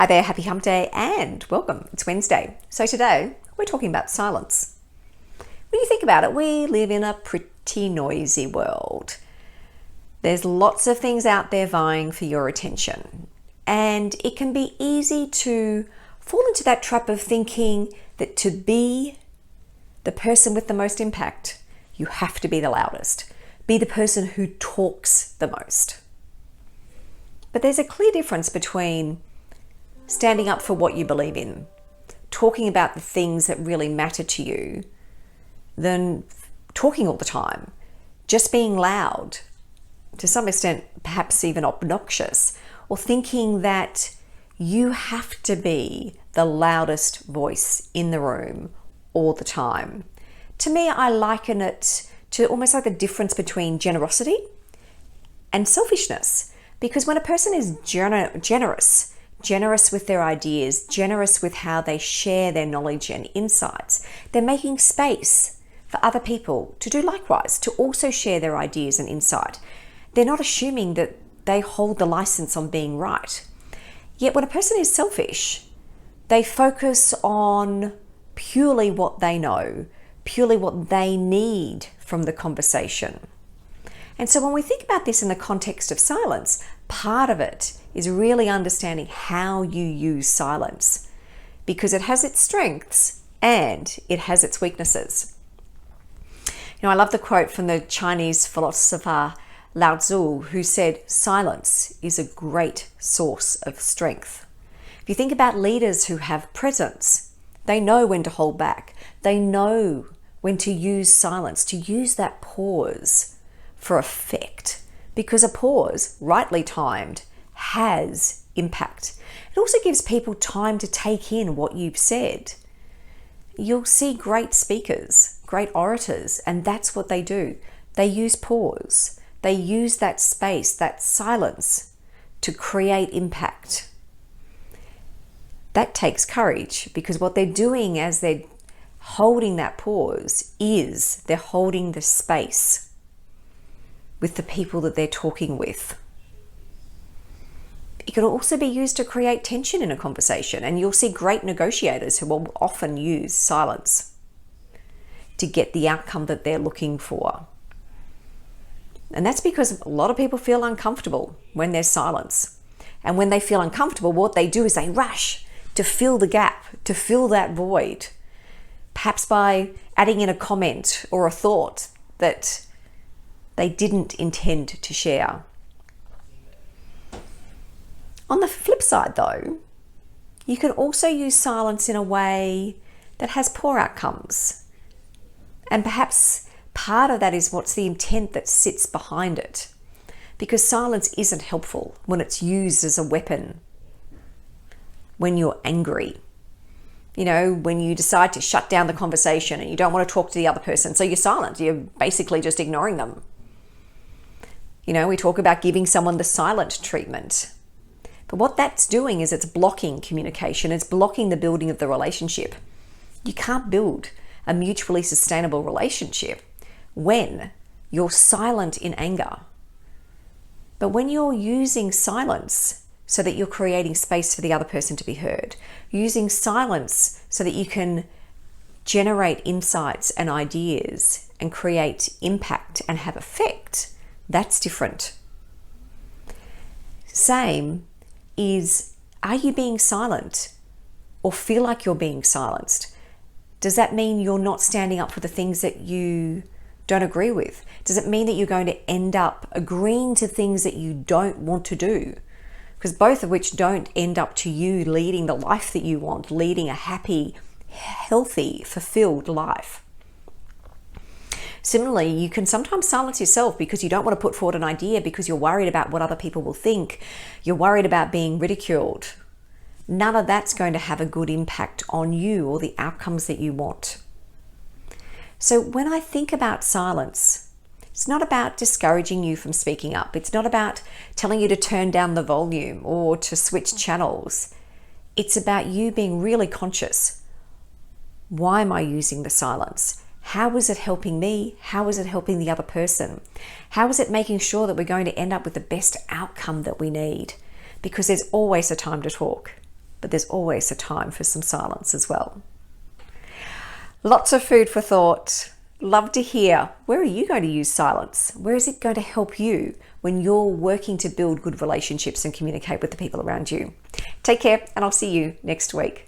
Hi there, happy hump day and welcome. It's Wednesday. So today we're talking about silence. When you think about it, we live in a pretty noisy world. There's lots of things out there vying for your attention, and it can be easy to fall into that trap of thinking that to be the person with the most impact, you have to be the loudest, be the person who talks the most. But there's a clear difference between standing up for what you believe in, talking about the things that really matter to you, than talking all the time, just being loud, to some extent perhaps even obnoxious, or thinking that you have to be the loudest voice in the room all the time. To me, I liken it to almost like the difference between generosity and selfishness, because when a person is generous with their ideas, generous with how they share their knowledge and insights, they're making space for other people to do likewise, to also share their ideas and insight. They're not assuming that they hold the license on being right. Yet when a person is selfish, they focus on purely what they know, purely what they need from the conversation. And so when we think about this in the context of silence, part of it is really understanding how you use silence, because it has its strengths and it has its weaknesses. I love the quote from the Chinese philosopher Lao Tzu, who said, "Silence is a great source of strength." If you think about leaders who have presence, they know when to hold back. They know when to use silence, to use that pause for effect, because a pause, rightly timed, has impact. It also gives people time to take in what you've said. You'll see great speakers, great orators, and that's what they do. They use pause. They use that space, that silence, to create impact. That takes courage, because what they're doing as they're holding that pause is they're holding the space with the people that they're talking with. It can also be used to create tension in a conversation, and you'll see great negotiators who will often use silence to get the outcome that they're looking for. And that's because a lot of people feel uncomfortable when there's silence. And when they feel uncomfortable, what they do is they rush to fill the gap, to fill that void, perhaps by adding in a comment or a thought that they didn't intend to share. On the flip side though, you can also use silence in a way that has poor outcomes. And perhaps part of that is what's the intent that sits behind it. Because silence isn't helpful when it's used as a weapon. When you're angry, when you decide to shut down the conversation and you don't want to talk to the other person, so you're silent, you're basically just ignoring them. We talk about giving someone the silent treatment. But what that's doing is it's blocking communication. It's blocking the building of the relationship. You can't build a mutually sustainable relationship when you're silent in anger. But when you're using silence so that you're creating space for the other person to be heard, using silence so that you can generate insights and ideas and create impact and have effect, that's different. Same is, are you being silent or feel like you're being silenced? Does that mean you're not standing up for the things that you don't agree with? Does it mean that you're going to end up agreeing to things that you don't want to do? Because both of which don't end up to you leading the life that you want, leading a happy, healthy, fulfilled life. Similarly, you can sometimes silence yourself because you don't want to put forward an idea because you're worried about what other people will think. You're worried about being ridiculed. None of that's going to have a good impact on you or the outcomes that you want. So when I think about silence, it's not about discouraging you from speaking up. It's not about telling you to turn down the volume or to switch channels. It's about you being really conscious. Why am I using the silence? How is it helping me? How is it helping the other person? How is it making sure that we're going to end up with the best outcome that we need? Because there's always a time to talk. but there's always a time for some silence as well. Lots of food for thought. Love to hear, where are you going to use silence? Where is it going to help you when you're working to build good relationships and communicate with the people around you? Take care, and I'll see you next week.